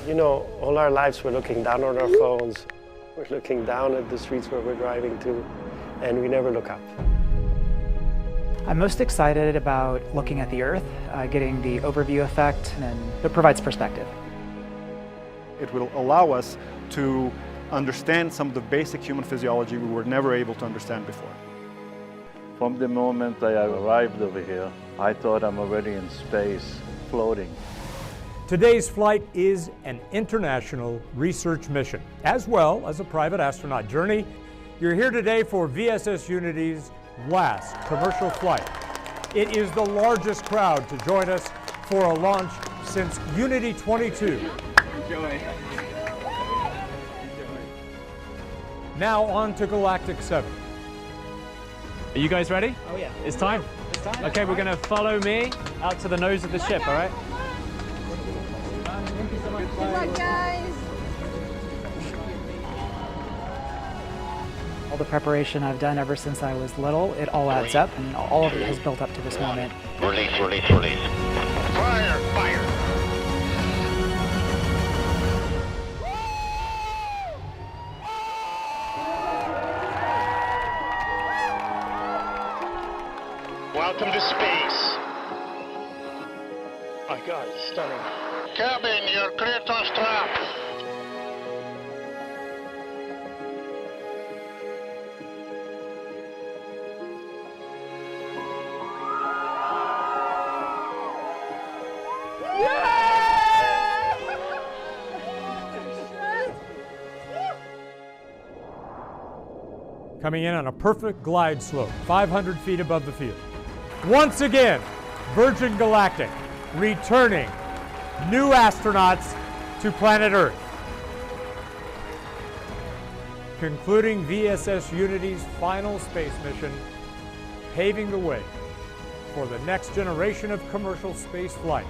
You know, all our lives we're looking down on our phones, we're looking down at the streets where we're driving to, and we never look up. I'm most excited about looking at the Earth, getting the overview effect, and it provides perspective. It will allow us to understand some of the basic human physiology we were never able to understand before. From the moment I arrived over here, I thought I'm already in space, floating. Today's flight is an international research mission, as well as a private astronaut journey. You're here today for VSS Unity's last commercial flight. It is the largest crowd to join us for a launch since Unity 22. Enjoy. Now on to Galactic 7. Are you guys ready? Oh yeah. It's time? It's time. Okay, we're gonna follow me out to the nose of the ship, all right? Thank you so much. Good luck, guys. All the preparation I've done ever since I was little, it all adds up, and all of it has built up to this moment. Release, release, release. Fire, fire. Welcome to space. My God, it's stunning. Cabin, you're clear to strap. Coming in on a perfect glide slope, 500 feet above the field. Once again, Virgin Galactic returning new astronauts to planet Earth. Concluding VSS Unity's final space mission, paving the way for the next generation of commercial space flight.